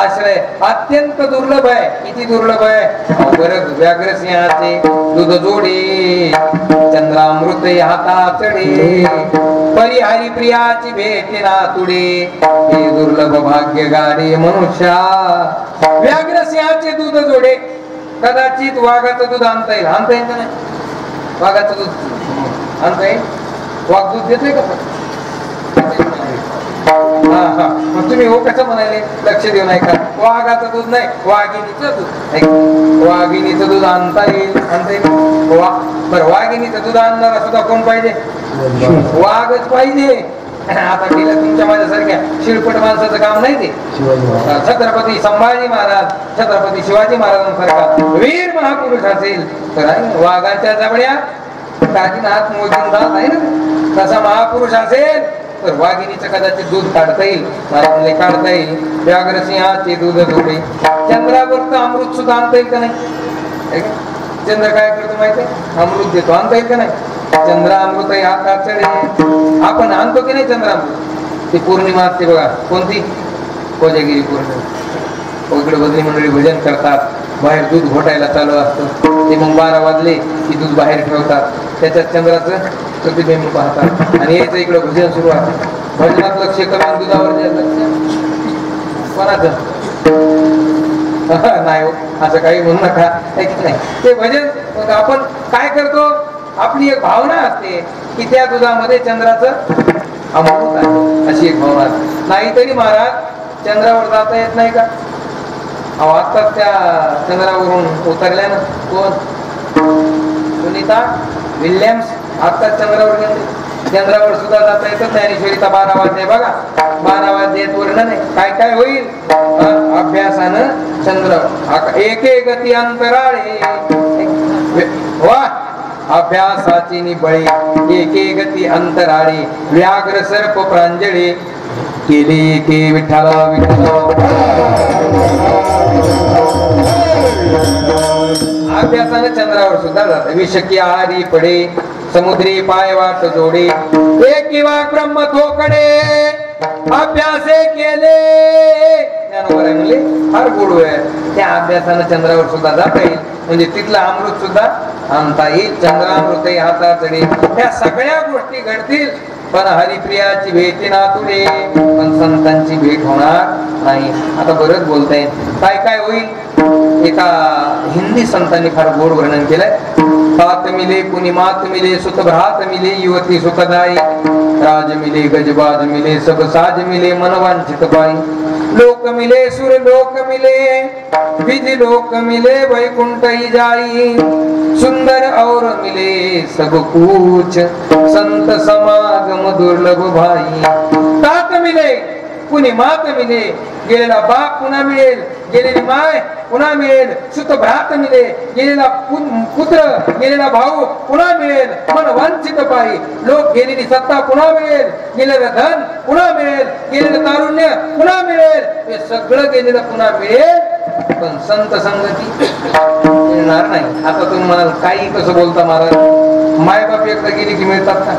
आश्रय अत्यंत दुर्लभ आहे. किती दुर्लभ आहे. बरं व्याघ्र सिंहाचे दूध जोडे चंद्रामृत हाता चढे परी हरी प्रियाची भेटे ना तुडे हे दुर्लभ भाग्य गाडे मनुष्या. व्याघ्र सिंहाचे दूध जोडे. कदाचित वाघाचं दूध आणता येईल. आणता येईल का नाही. वाघाचं दूध आणता येईल. वाघ दूध देतोय का. मग तुम्ही हो कसं म्हणाले. लक्ष देऊ नाही का. वाघाचं दूध नाही वाघिणीचं दूध. वाघिणीचं दूध आणता येईल. आणता येईल. बरं वाघिणीचं दूध आणणारा सुद्धा कोण पाहिजे. वाघच पाहिजे. आता केलं तुमच्या माझ्यासारख्या शिळपट माणसाचं काम नाही ते. छत्रपती संभाजी महाराज छत्रपती शिवाजी महाराजांसारखा वीर महापुरुष असेल तर वाघाच्या जबड्या काठीन हात मोजून जात आहे ना. तसा महापुरुष असेल तर वाघिणीचं कदाचित दूध काढता येईल. महाराजांना काढता येईल. व्याघ्र सिंहाचे दूध जोडे. चंद्रावरचं अमृत सुद्धा आणता येईल का नाही. चंद्र काय करतो माहिती आहे. अमृत देतो. आणता येईल का नाही. चंद्रामृत हातात चढे. आपण आणतो की नाही चंद्रामृत. ती पौर्णिमा असते बघा. कोणती. कोजागिरी पौर्णिमा. इकडे भजनी मंडळी भजन करतात. बाहेर दूध घोटायला चालू असतं. ते मग 12 वाजले की दूध बाहेर ठेवतात. त्याच्यात चंद्राचं प्रतिबिंब पाहतात आणि यायचं इकडे भजन सुरू आहे. भजनात लक्ष करून दुधावर लक्ष कोणाचं नाही. असं काही म्हणू नका. नाही ते भजन. मग आपण काय करतो. आपली एक भावना असते की त्या दुधामध्ये चंद्राचं अमृत आहे अशी एक भावना असते. नाहीतरी महाराज चंद्रावर जाता येत नाही का. आत्ताच त्या चंद्रावरून उतरल्या ना. कोण. सुनीता विल्यम्स. आत्ताच चंद्रावर गेले. चंद्रावर सुद्धा जाता येतं. ज्ञानेश्वरीचा 12 वाजले बघा. 12 वाजलेत वर्णन आहे. काय काय होईल. अभ्यासानं चंद्र एके गती अंतराळे वा अभ्यासाची निबळे एके गती अंतराळे व्याघ्र सर्प प्रांजळे केले के विठ्ठल विठ्ठल. अभ्यासानं चंद्रावर सुद्धा जात. विषकी आहारी पडे समुद्री पाय वाट जोडे एक वाघ ब्रह्म थोकडे अभ्यासे केले. ज्ञानोबा म्हणले फार गोड आहे. त्या अभ्यासानं चंद्रावर सुद्धा जाता येईल. म्हणजे तिथलं अमृत सुद्धा आणता येईल. चंद्रामृत हातात चढे. त्या सगळ्या गोष्टी घडतील पण हरिप्रियाची भेट ना तुडे. पण संतांची भेट होणार नाही. आता बरंच बोलता येईल. काय काय होईल. एका हिंदी संतांनी फार गोड वर्णन केलंय. तात मिले कुणी मात मिले सुत भ्रात मिले युवती सुखदाई राज मिले गजबाज मिले सब साज मिले मनवांचित पाई लोक मिले सुर लोक मिले विधि लोक मिले वैकुंठ जाई सुंदर और मिले सब कुछ संत समागम दुर्लभ भाई. तात मिले कुणी मात मिले. गेलेला बाप पुन्हा मिळेल. गेलेली माय पुन्हा मिळेल. सुत भ्रात मिळे. गेलेला पुत्र गेलेला भाऊ पुन्हा मिळेल. मन वंचित पायी लोक गेलेली सत्ता पुन्हा मिळेल. गेलेलं धन पुन्हा मिळेल. गेलेलं तारुण्य पुन्हा मिळेल. हे सगळं गेलेलं पुन्हा मिळेल पण संत संगती मिळणार नाही. आता तुम्ही म्हणाल काही कसं बोलता महाराज. मायबाप एकदा गेली की मिळतात का.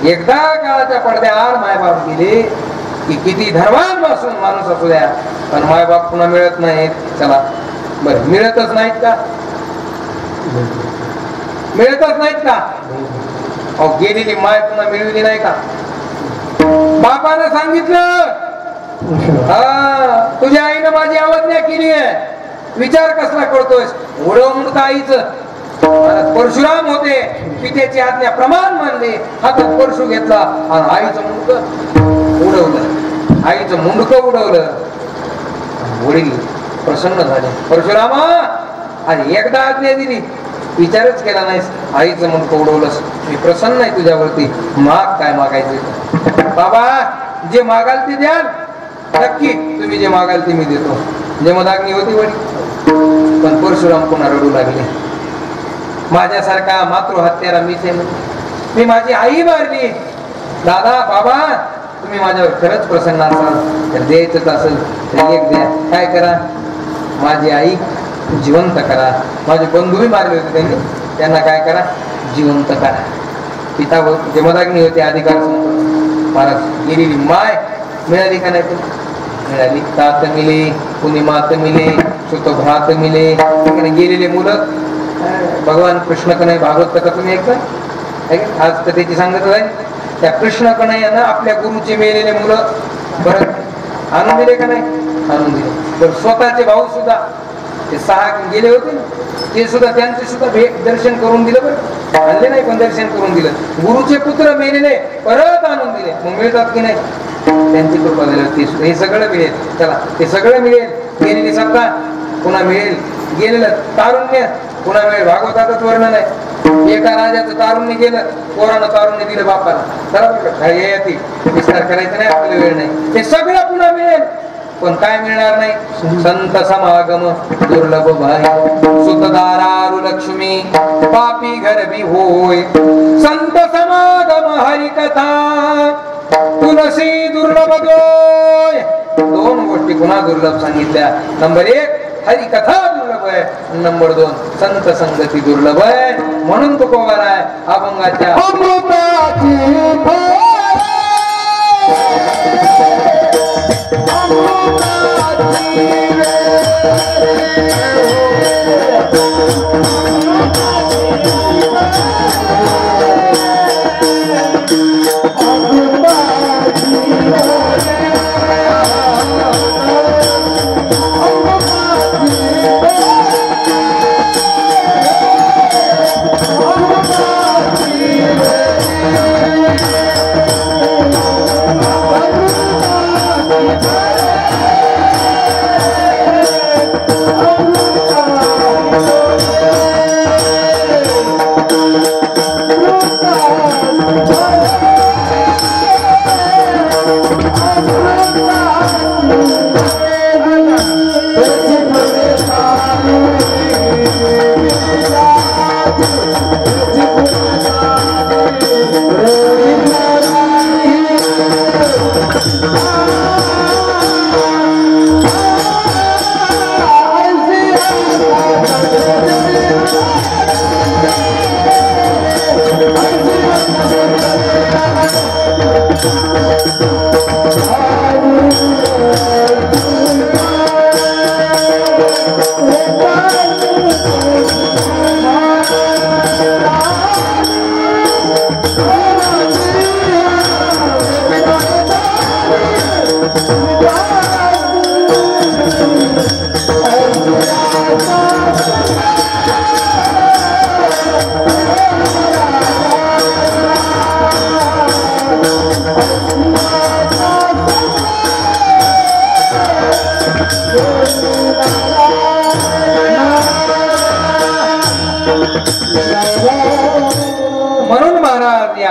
एकदा काळाच्या पडद्याआड मायबाप गेले की किती धर्मान पासून माणूस असू द्या पण मायबाप पुन्हा मिळत नाहीत. चला बरं मिळतच नाहीत का. मिळतच नाहीत का. अहो गेलेली माय पुन्हा मिळवली नाही का. बापानं सांगितलं तुझ्या आईनं माझी अवज्ञा केली आहे. विचार कसला करतोस. उडव मुडका आईचं. परशुराम होते पित्याची आज्ञा प्रमाण मानले. हातात परशु घेतला आणि आईचं मुंडक उडवलं. आईचं मुंडकं उडवलं. वडील प्रसन्न झाले. परशुरामा आणि एकदा आज्ञा दिली विचारच केला नाहीस. आईचं मुंडकं उडवलंस. मी प्रसन्न आहे तुझ्यावरती. माग काय मागायचं. बाबा जे मागाल ते द्याल. नक्की तुम्ही जे मागाल ते मी देतो. जमदाग्नी होती वडील पण परशुराम पुन्हा रडू लागले. माझ्यासारखा मातृहत्यारा मीच आहे. मी माझी आई मारली. दादा बाबा तुम्ही माझ्यावर खरंच प्रसन्न असाल तर द्यायचंच असेल तर एक द्या. काय करा. माझी आई जिवंत करा. माझे बंधूही मारले होते त्यांनी. त्यांना काय करा जिवंत करा. पिता जमदाग्नी होते अधिकार महाराज. गेलेली माय मिळाली का नाही. मिळाली. तात मिले कुणी मात मिले सुत भ्रात मिले. गेलेले मुलं भगवान कृष्ण कन्हैया भागवत कथा तुम्ही ऐकता आज कथेची सांगत आहे. त्या कृष्ण कन्हैयानं आपल्या गुरुचे मेलेले मुलं बरं आणून दिले का नाही? आणून दिले. तर स्वतःचे भाऊ सुद्धा ते 6 गेले होते ना, ते सुद्धा त्यांचे सुद्धा दर्शन करून दिलं. बरं आणले नाही पण दर्शन करून दिलं. गुरुचे पुत्र मेलेले परत आणून दिले. मग मिळतात की नाही? त्यांची कृपा झाली. हे सगळं मिळेल. चला ते सगळं मिळेल. गेलेली सत्ता पुन्हा मिळेल. गेलेलं तारुण्य पुन्हा मिळेल. भागवतातच वर्णन आहे. एका राजाचं तारुण्य गेलं, पोरानं तारुण्य दिलं बापाला. चला येते विस्तार करायचा नाही, आपल्याला वेळ नाही. ते सगळं पुन्हा मिळेल. पण काय मिळणार नाही? संत समागम दुर्लभ भाई सुतदारारु लक्ष्मी पापी गरबी होय. संत समागम हरिकथा तुलसी दुर्लभ दोय. 2 गोष्टी पुन्हा दुर्लभ सांगितल्या. नंबर 1 हरिकथा दुर्लभ आहे. नंबर 2 संत संगती दुर्लभ आहे. म्हणून तो कोवार आहे अभंगाच्या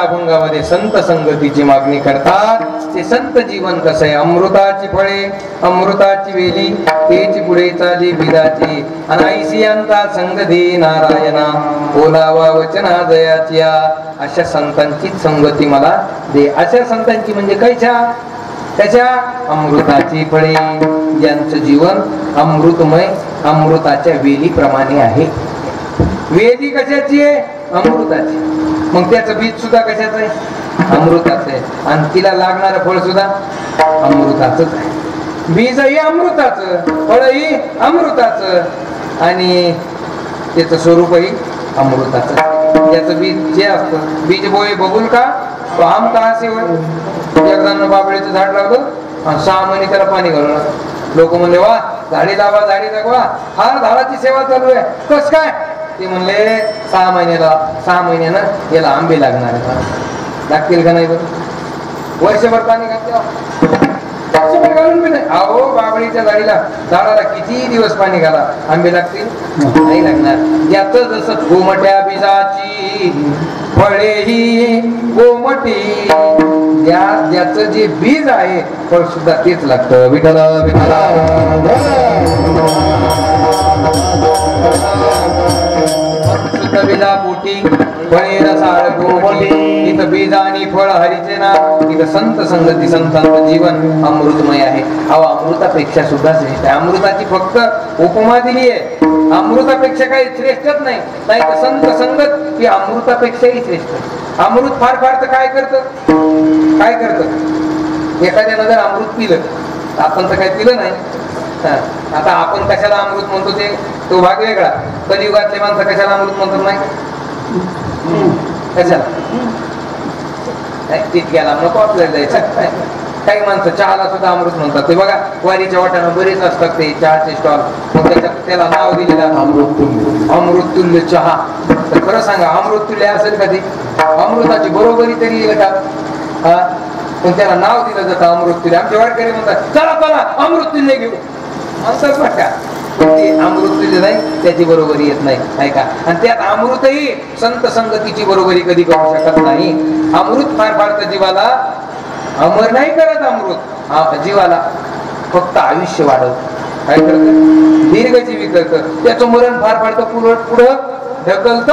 अभंगामध्ये संत संगतीची मागणी करतात. ते संत जीवन कसं आहे? अमृताची फळे अमृताची वेली तेच पुढे चाली बिदाची अनाईसी अंता संग दे नारायणा बोलावा वचना दयाची. अशा संतांचीच संगती मला दे. अशा संतांची म्हणजे कायच्या? त्याच्या अमृताची फळे ज्यांचं जीवन अमृतमय अमृताच्या वेलीप्रमाणे आहे. वेली कशाची आहे? अमृताची. मग त्याचं बीज सुद्धा कशाचं आहे? अमृताचं आहे. आणि तिला लागणारं फळ सुद्धा अमृताचंच आहे. बीजही अमृताचं, फळही अमृताचं आणि त्याचं स्वरूपही अमृताचं. त्याचं बीज जे असतं बीज बोय बघून का तो आम का असे होय. एकदा बाबळीचं झाड लावलं आणि 6 महिने त्याला पाणी घालून. लोक म्हणले वा झाडी लावा झाडी जगवा, फार झाडाची सेवा चालू आहे. कस काय? ते म्हणले 6 महिन्यानं याला आंबे लागणार लागतील का नाही? बरं वर्षभर पाणी घालून बी नाही. अहो बाबळीच्या झाडाला किती दिवस पाणी घाला, आंबे लागतील? नाही लागणार. याच जसं गोमट्या बीजाची फळेही गोमटी, ज्याचं जे बीज आहे फळ सुद्धा तेच लागतं. विठ्ठला विठ्ठला बीजा पोटी फळे रसाळ गोमटी. इथं बीज आणि फळ हरीचे ना. इथं संत संगती संतांचं जीवन अमृतमय आहे. अहो अमृतापेक्षा सुद्धा श्रेष्ठ आहे. अमृताची फक्त उपमा दिली आहे. अमृतापेक्षा काही श्रेष्ठच नाही. नाही तर संत संगत ही अमृतापेक्षाही श्रेष्ठ. अमृत फार फार तर काय करतं? एखाद्यानं जर अमृत पिलं आपण तर काही पिलं नाही. आता आपण कशाला अमृत म्हणतो ते तो भाग वेगळा. कलियुगातले माणसं कशाला अमृत म्हणतात नाही, कशाला तितक्याला नको आपल्याला जायचं. काही माणसं चहाला सुद्धा अमृत म्हणतात. ते बघा वारीच्या वाट्यानं बरेच असतात ते चहाचे स्टॉल, मग त्याला नाव दिलेलं अमृततुल्य चहा. तर खरं सांगा अमृततुल्य असेल कधी? अमृताची बरोबरी तरी येईल का? पण त्याला नाव दिलं जातं अमृततुल्य. आमचे वारकरी म्हणतात चला चला अमृततुल्य घेऊ म्हणतात बरं का. ते अमृततुल्य नाही, त्याची बरोबरी येत नाही ऐका. आणि त्यात अमृतही संत संगतीची बरोबरी कधी करू शकत नाही. अमृत फार फाडतं जीवाला, अमर नाही करत अमृत. जीवाला फक्त आयुष्य वाढवत, काय करत दीर्घजीवी करत. त्याचं मरण फार फाडतं, पुढं ढकलत,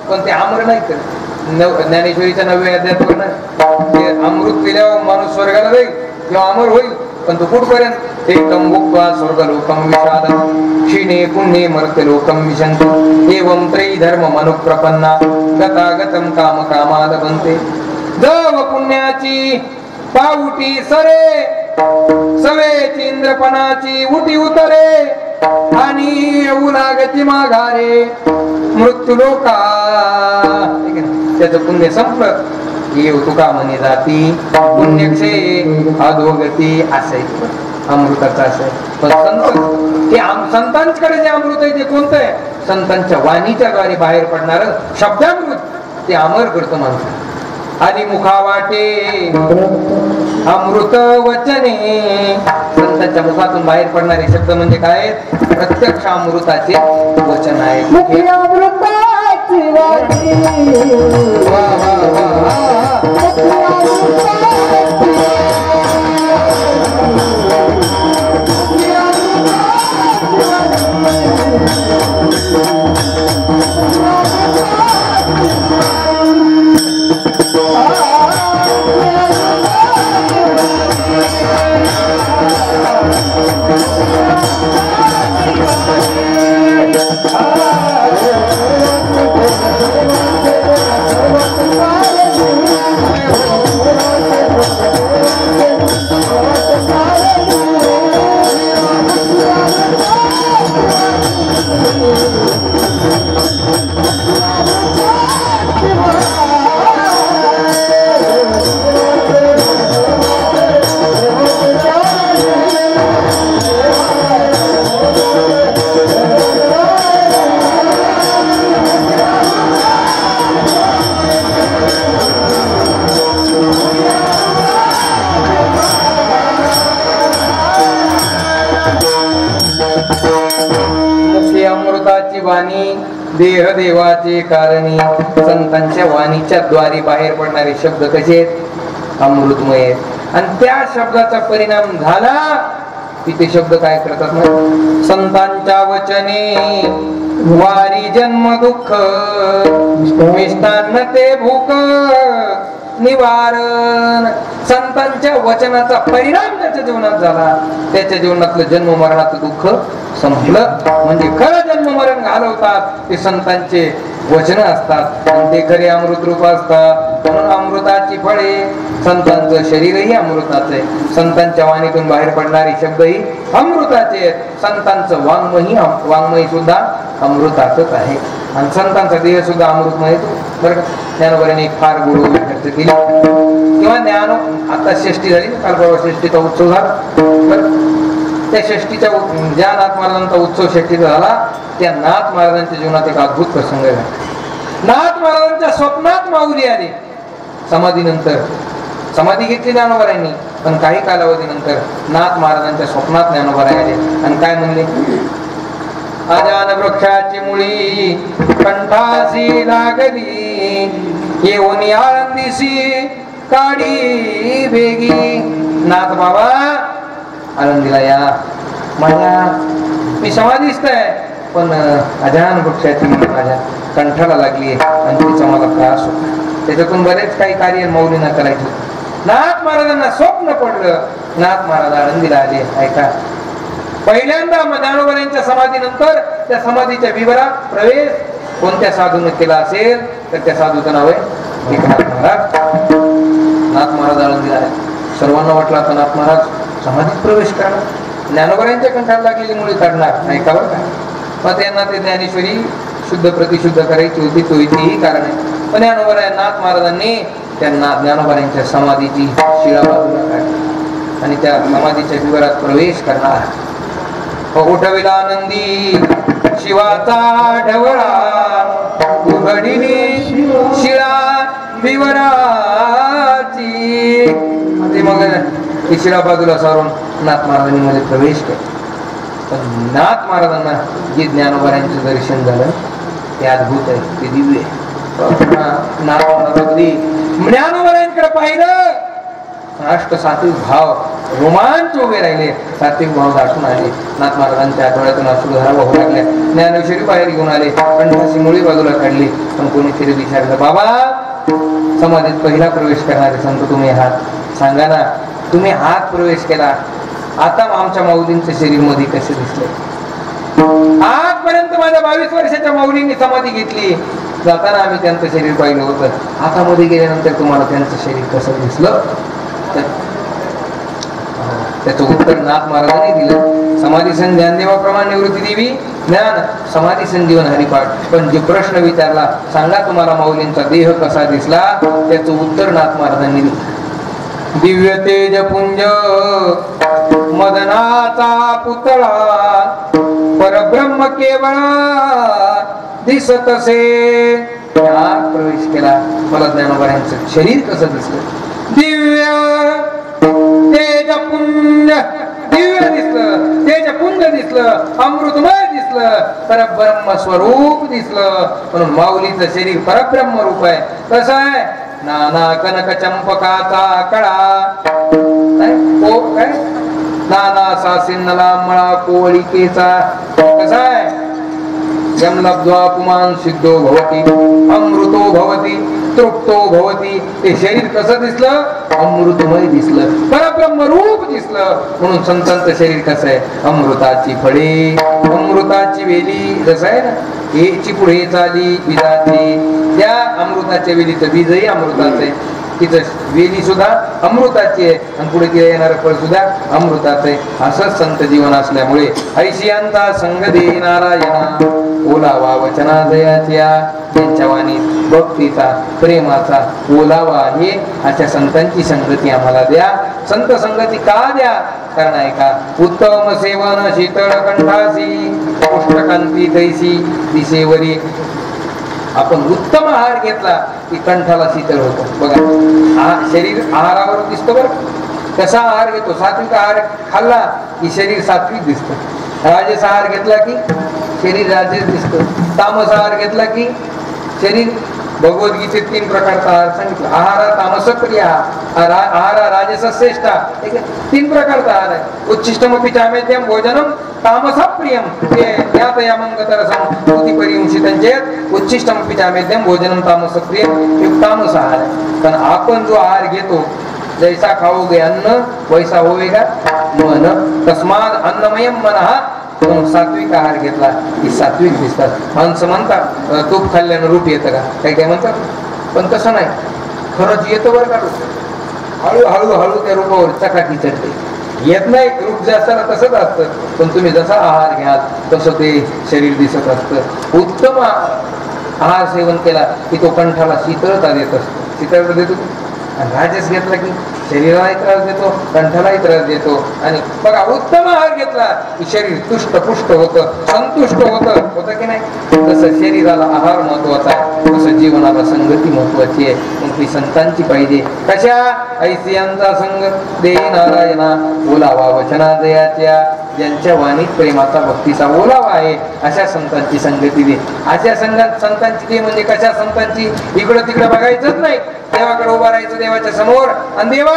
पण ते अमर नाही करत. ज्ञानेश्वरीच्या 9व्या अध्यायात ते अमृत पिल्यावर माणूस स्वर्गाला जाईल किंवा अमर होईल, पण तो कुठपर्यंत? एकम भुक्त्वा स्वर्गलोकम विषादम क्षीणे पुण्ये मर्त्यलोकम विशन्ति एवं त्रयी धर्म मनुप्रपन्ना गतागतम काम कामाद बनते. जव पुण्याची पाऊटी सरे सवेची इंद्रपणाची उटी उतरे आणि येऊ लागती माघारे मृत्यू लोका. त्याचं पुण्य संपलं येऊ तुका म्हणे जाती पुण्यक्षे अधोगती. असं अमृताचं असं. पण संत ते संतांकडे जे अमृत आहे ते कोणतं आहे? संतांच्या वाणीच्या द्वारे बाहेर पडणार शब्दामृत. ते अमर करतं माणसं. आधी मुखा वाटे अमृत वचने. संतांच्या मुखातून बाहेर पडणारे शब्द म्हणजे काय? प्रत्यक्ष अमृताचे वचन आहे. अमृताची वाणी देह देवाचे कारणी. संतांच्या वाणीच्या द्वारे बाहेर पडणारे शब्द कसे आहेत? अमृतमय आहेत. आणि त्या शब्दाचा परिणाम झाला की ते शब्द काय करतात ना? संतांच्या वचने वारी जन्म दुःख मिष्टान्न ते भूक निवारण. संतांच्या वचनाचा परिणाम त्याच्या जीवनात झाला. त्याच्या जीवनातलं जन्म मरणाचं दुःख संपलं. म्हणजे खरं जन्म मरण घालवतात ते संतांचे वचन असतात आणि ते खरे अमृत रूप असतात. म्हणून अमृताची फळे. संतांचं शरीरही अमृताचं आहे. संतांच्या वाणीतून बाहेर पडणारे शब्दही अमृताचे आहेत. संतांचं वाङ्मय सुद्धा अमृताचंच आहे. आणि संतांचा देह सुद्धा अमृतमय येतो बरं का. ज्ञानोबाने एक फार गुरु खर्च केली किंवा ज्ञान. आता षष्टी झाली, काल परवा षष्टीचा उत्सव झाला. त्या षष्टीच्या ज्या नाथ महाराजांचा उत्सव षष्टीचा झाला त्या नाथ महाराजांच्या जीवनात एक अद्भुत प्रसंग झाला. नाथ महाराजांच्या स्वप्नात माऊली आली. समाधीनंतर समाधी घेतली ज्ञानोबारायांनी, पण काही कालावधीनंतर नाथ महाराजांच्या स्वप्नात ज्ञानोबाराय आले आणि काय म्हणले? अजान वृक्षाची मुळी कंठासी लागली येऊन आळंदीसी काढी बेगी. नाथ बाबा आळंदीला या. माझ्या मी समाधीस्थ आहे, पण अजान वृक्षाची मुळी माझ्या कंठाला लागली आणि तिचा मला त्रास होता. त्याच्यातून बरेच काही कार्य मौलींना करायचे. नाथ महाराजांना स्वप्न पडलं. नाथ महाराज आळंदीला आले. ऐका, पहिल्यांदा ज्ञानोबारायांच्या समाधीनंतर त्या समाधीच्या विवरात प्रवेश कोणत्या साधूने केला असेल तर त्या साधूचं नाव आहे एकनाथ महाराज. नाथ महाराज आळंदीला आहे. सर्वांना वाटलं आता नाथ महाराज समाधीत प्रवेश करणार, ज्ञानोबरांच्या कंठाला लागलेली मुळे काढणार नाही का बरं का. मग त्यांना ते ज्ञानेश्वरी शुद्ध प्रतिशुद्ध करायची होती, तो इथेही कारण आहे. पण ज्ञानोबराय नाथ महाराजांनी त्यांना ज्ञानोबरांच्या समाधीची शिळा बाजूला काढली आणि त्या समाधीच्या विवरात प्रवेश करणार. उठविला नंदी शिवाचा ढवळा, उघडिली शिळा विवराची. ते मग ती शिळा बाजूला सारून नाथ महाराजांनी मध्ये प्रवेश केला. पण नाथ महाराजांना जे ज्ञानोबरांचं दर्शन झालं ते अद्भुत आहे, ते दिव्य आहे. नाथ महाराजांनी ज्ञानोबरांकडे पाहिलं, अष्ट सात्विक भाव रोमांच उभे राहिले, सात्विक भाव दाटून आले. नाथ महाराजांच्या आठवड्यातून अश्रुधारा वाहू लागल्या. ज्ञानेश्वरी बाहेर घेऊन आले, कंठाची मुळी बाजूला काढली. पण कोणीतरी विचारलं, बाबा समाधीत पहिला प्रवेश करणारे संत तुम्ही आहात, सांगा ना तुम्ही हात प्रवेश केला, आता आमच्या माऊलींचं शरीर मध्ये कसे दिसले? आजपर्यंत माझ्या 22 वर्षाच्या माऊलींनी समाधी घेतली, जाताना आम्ही त्यांचं शरीर पाहिलं होतं, आता मध्ये गेल्यानंतर तुम्हाला त्यांचं शरीर कसं दिसलं? त्याचं उत्तर नाथ महाराजांनी दिलं. समाधी सन ज्ञानदेवाप्रमाणे निवृत्ती देवी ज्ञान समाधी संजीवन हरिपाठ. पण जे प्रश्न विचारला, सांगा तुम्हाला माऊलींचा देह कसा दिसला, त्याचं उत्तर नाथ महाराजांनी दिलं. दिव्य तेज पुंज मदनाचा पुतळा, परब्रह्म केवळ दिसतसे. प्रवेश केला, मला ज्ञानोबरांचं शरीर कसं दिसलं? दिव्य तेजपुंज, दिव्य दिसलं, तेजपुंज दिसलं, अमृतमय दिसलं, परब्रह्म स्वरूप दिसलं. म्हणून माऊलीचं शरीर परब्रह्म रूप आहे. कसं आहे? नाना कनक चंपकाचा कळा, काय नाना सासिन्नला मळा कोळिकेचा. कसा आहे? यम लब्ध्वा पुमान सिद्धो भवति, अमृतो भवति, तृप्तो भवति. ते शरीर कसं दिसलं? अमृतमय दिसलं, परब्रह्म रूप दिसलं. म्हणून संतांचं शरीर कसं आहे? अमृताची फळे, अमृताची वेली. जसं आहे ना, हेची पुढे चाली बीजाची, त्या अमृताच्या वेलीचं बीजही अमृताचं आहे, तिचं वेली सुद्धा अमृताची आहे आणि पुढे तिला येणारं फळ सुद्धा अमृताचं आहे. असंच संत जीवन असल्यामुळे ऐशियांचा संग दे नारायणा, ओलावा वचना दयाच्या. त्यांच्या वाणी भक्तीचा प्रेमाचा ओलावा आहे. अशा संतांची संगती आम्हाला द्या. संत संगती का द्या? कारण आहे का, उत्तम सेवन शीतळ कंठासी, पुष्टकांती तैसी दिसेवरी. आपण उत्तम आहार घेतला की कंठाला शीतळ होतो. बघा, शरीर आहारावर दिसतो बरं. कसा आहार घेतो? सात्विक आहार खाल्ला की शरीर सात्विक दिसतं. राजस आहार घेतला की शरीर राजस दिसतं. तामस आहार घेतला की शरीर, भगवद्गीतेत 3 प्रकारचा आहार सांगितला. आहार तामस प्रिय, आहार राजस श्रेष्ठ. 3 प्रकारचा आहार आहे. उच्छिष्टमपि चामेत्यम भोजनम तामस प्रियम, ज्ञात यामंगतरसम कृतिपरिंशितं चेत उच्छिष्टमपि चामेत्यम भोजनम तामस प्रियम. हे तामस आहार आहे. पण आपण जो आहार घेतो, जैसा खाओगे अन्न वैसा होवेगा मन, तस्माद अन्नमयम मनः. सात्विक आहार घेतला की सात्विक दिसतात. माणसं म्हणतात तूप खाल्ल्यानं रूप येतं का? काही काय म्हणतात, पण तसं नाही. खरंच येतं बरं का रूप. हळूहळू हळू त्या रूपावर चकाकी चढते. येत नाही रूप जे असताना तसंच असतं, पण तुम्ही जसा आहार घ्याल तसं ते शरीर दिसत असतं. उत्तम आहार सेवन केला की तो कंठाला शीतळता देत असतो, शीतळता देतो. आणि राजस घेतला की शरीरालाही त्रास देतो, कंठालाही त्रास देतो. आणि बघा, उत्तम आहार घेतला की शरीर तुष्ट पुष्ट होतं, संतुष्ट होतं की नाही? तसं शरीराला आहार महत्वाचा आहे, तसं जीवनाला संगती महत्वाची आहे. मग ती संतांची पाहिजे. कशा? ऐसियांचा संग दे नारायणा, ओलावा वचना दयाच्या. ज्यांच्या वाणीत प्रेमाचा भक्तीचा ओलावा आहे अशा संतांची संगती दे. अशा संतांची दे म्हणजे कशा संतांची? इकडं तिकडं बघायचंच नाही, देवाकडे उभा राहायचं देवाच्या समोर आणि देवा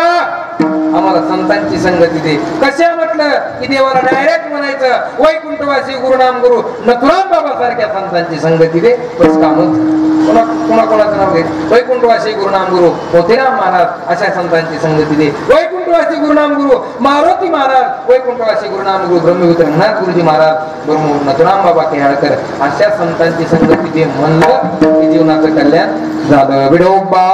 आम्हाला संतांची संगती दे. कशा म्हटलं की देवाला डायरेक्ट म्हणायचं वैकुंठवासी गुरुनाम गुरु नथुराम बाबा सारख्या संतांची संगती दे. बस कामच. कोणाचं नाव घे? वैकुंठवासी गुरुनाम गुरु मोतीराम महाराज, अशा संतांची संगती दे. वैकुंठवासी गुरुनाम गुरु मारुती महाराज, वैकुंठवासी गुरुनाम गुरु ब्रह्मवित्र रंगनाथ गुरुजी महाराज, ब्रह्म नथुराम बाबा केहाळकर, अशा संतांची संगती दे म्हणलं की जीवनाचं कल्याण झालं. विडोबा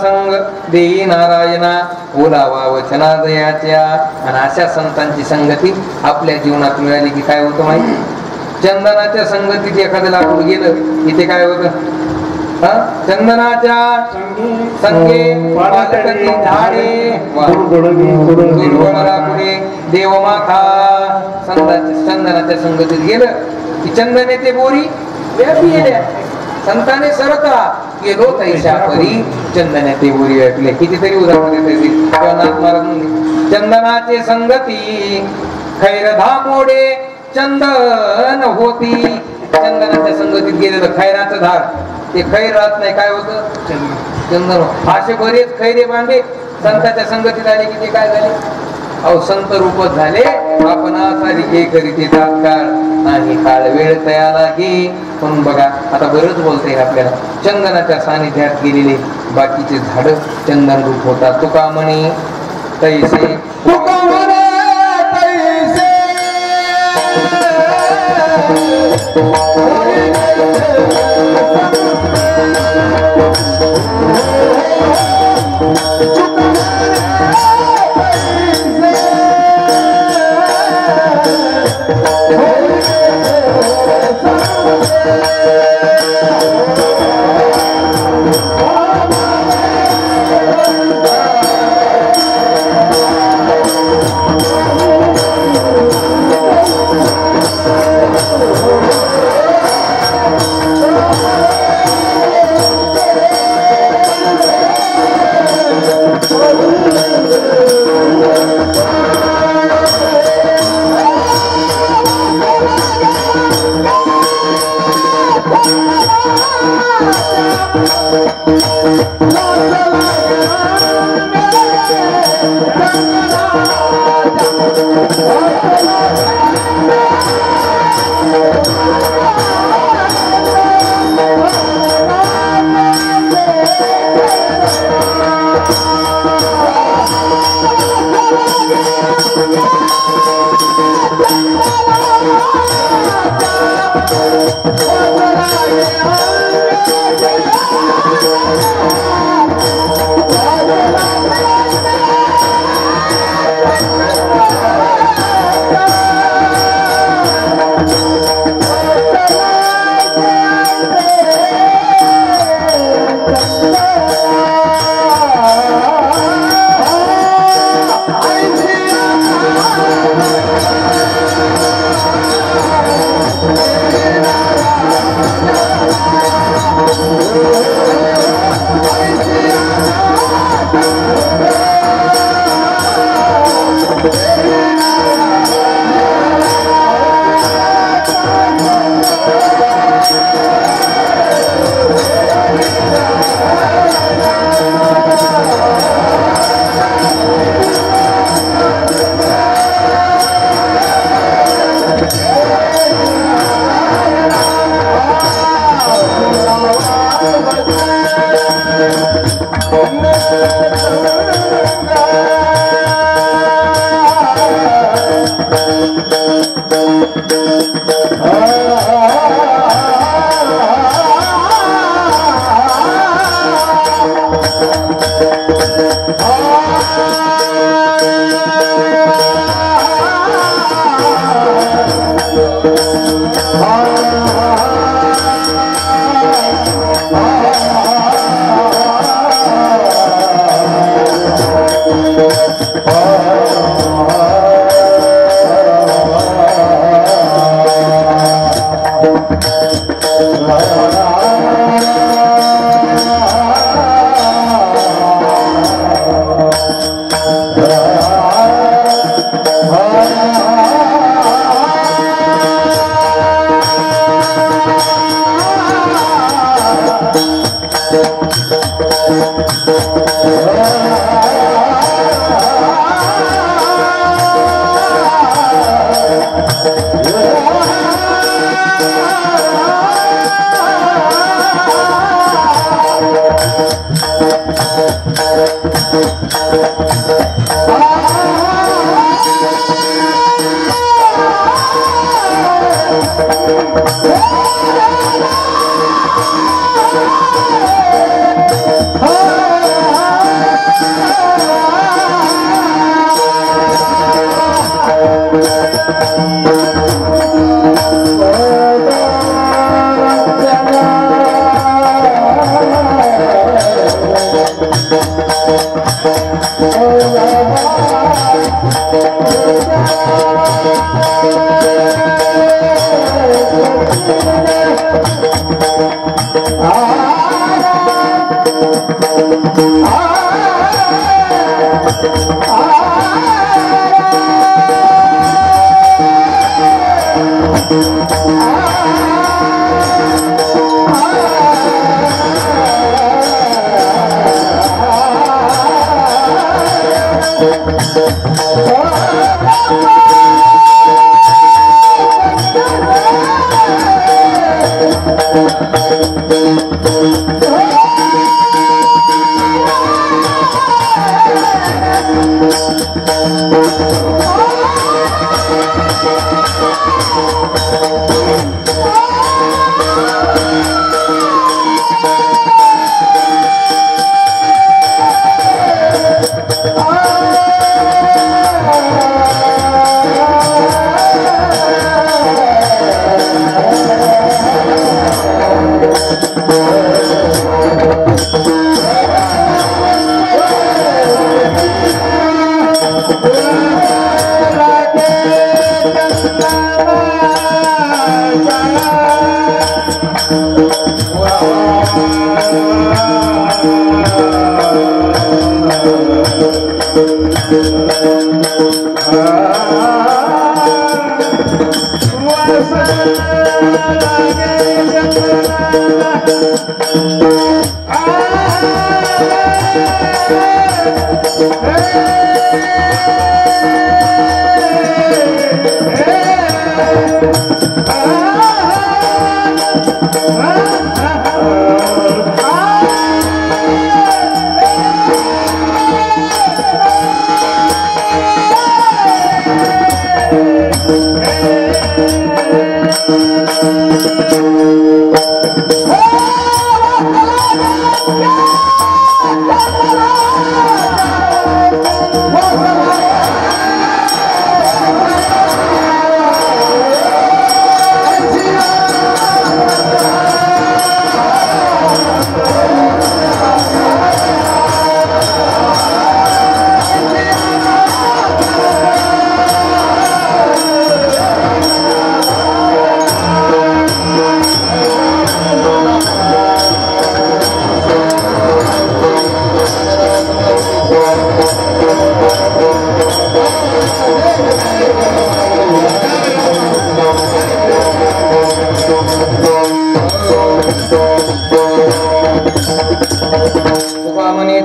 संग देई नारायणा बोलावा वचना दयाच्या. आणि अशा संतांची संगती आपल्या जीवनात मिळाली की काय होतं माहिती? चंदनाच्या संगतीत एखादं लाकूड गेलं इथे काय होतं? चंदनाच्या संगे झाडे देवमाखा. चंदनाच्या संगतीत गेलं की चंदने ते बोरी गेल्या. संताने सरका गेलो तैशा परी चंदने ते बोरी व्यापले. कितीतरी उदाहरण देते. चंदनाचे संगती खैरधा मोडे चंदन होती. चंदनाच्या संगतीत गेलेलं खैराचं झाड ते खैर राहत नाही. काय होतं? चंदन. असे बरेच खैरे बांधे संतांच्या संगतीत आले की ते काय झाले? अहो संत रूपच झाले. आपण सारी घे करीत तात्काळ नाही काळ वेळ तयाला घे. म्हणून बघा आता बरंच बोलता येईल आपल्याला. चंदनाच्या सानिध्यात गेलेले बाकीचे झाड चंदन रूप होतात. तुका म्हणे तैसे तुका म्हणे तैसे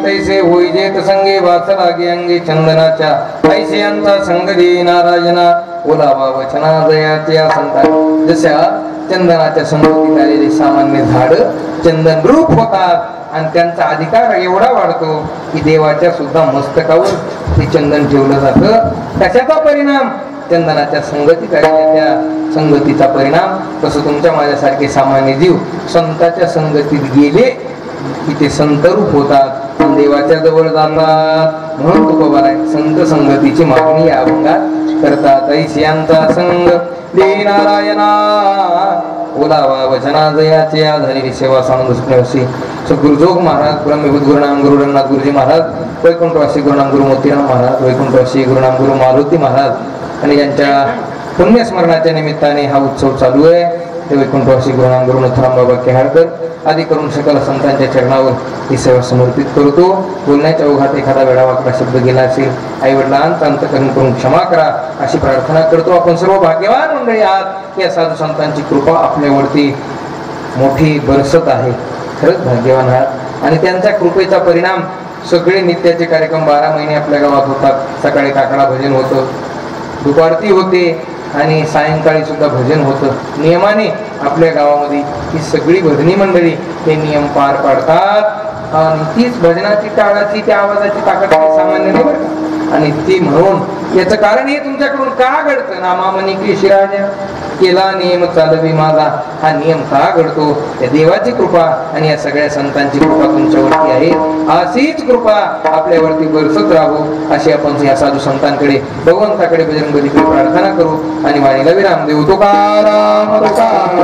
तैसे होईजेत संगे वाचलागे अंगी चंदनाच्या ऐशियांचा संग दे नारायणा ओलावा वचना दयाच्या संता जशा चंदनाच्या संगतीत आलेले सामान्य झाड चंदन रूप होतात आणि त्यांचा अधिकार एवढा वाढतो की देवाच्या सुद्धा मस्तकावर ते चंदन ठेवलं जातं. कशाचा परिणाम? चंदनाच्या संगतीत आलेल्या त्या संगतीचा परिणाम. कसं तुमच्या माझ्यासारखे सामान्य जीव संताच्या संगतीत गेले की ते संत रूप होतात, देवाच्या जवळ जातात. म्हणून तुकोबा आहे संत संगतीची मागणी या अभंगात करतात. ऐशियांचा संग दे नारायणा ओलावा वचना जयाचे आधारी सेवा सांगून गुरुजोग महाराज ब्रह्मभूत गुरुनाम गुरु रंगनाथ गुरुजी महाराज वैकुंठवासी गुरुनाम गुरु मोतीराम महाराज वैकुंठवासी गुरुनाम गुरु मारुती महाराज आणि यांच्या पुण्यस्मरणाच्या निमित्ताने हा उत्सव चालू आहे. ते वैकुंठवासी गुरुनाम गुरु नथुराम बाबा केहाळकर आदी करून सकल संतांच्या चरणावर ही सेवा समर्पित करतो. बोलण्याच्या ओघात एखादा वेळावाकडा शब्द गेला असेल आई वडिलांचा अंतकरण करून क्षमा करा अशी प्रार्थना करतो. आपण सर्व भाग्यवान मंडळी आहात या साधू संतांची कृपा आपल्यावरती मोठी बरसत आहे. खरंच भाग्यवान आहात आणि त्यांच्या कृपेचा परिणाम सगळे नित्याचे कार्यक्रम 12 महिने आपल्या गावात होतात. सकाळी काकडा भजन होतं, दुपारती होते आणि सायंकाळी सुद्धा भजन होतं. नियमाने आपल्या गावामध्ये ही सगळी भजनी मंडळी हे नियम पार पाडतात आणि तीच भजनाची टाळाची त्या आवाजाची ताकद सामान्य नाही बरं का. आणि ती म्हणून याचं कारण हे तुमच्याकडून का घडतं? नामामणी केशिराजा केला नियम चालवी माझा, हा नियम का घडतो? या देवाची कृपा आणि या सगळ्या संतांची कृपा तुमच्यावरती आहे. अशीच कृपा आपल्यावरती बरसत राहो अशी आपण या साधू संतांकडे भगवंताकडे बजरंगबलीकडे प्रार्थना करू आणि वाणीला विराम देऊ. तुकाराम तुकाराम.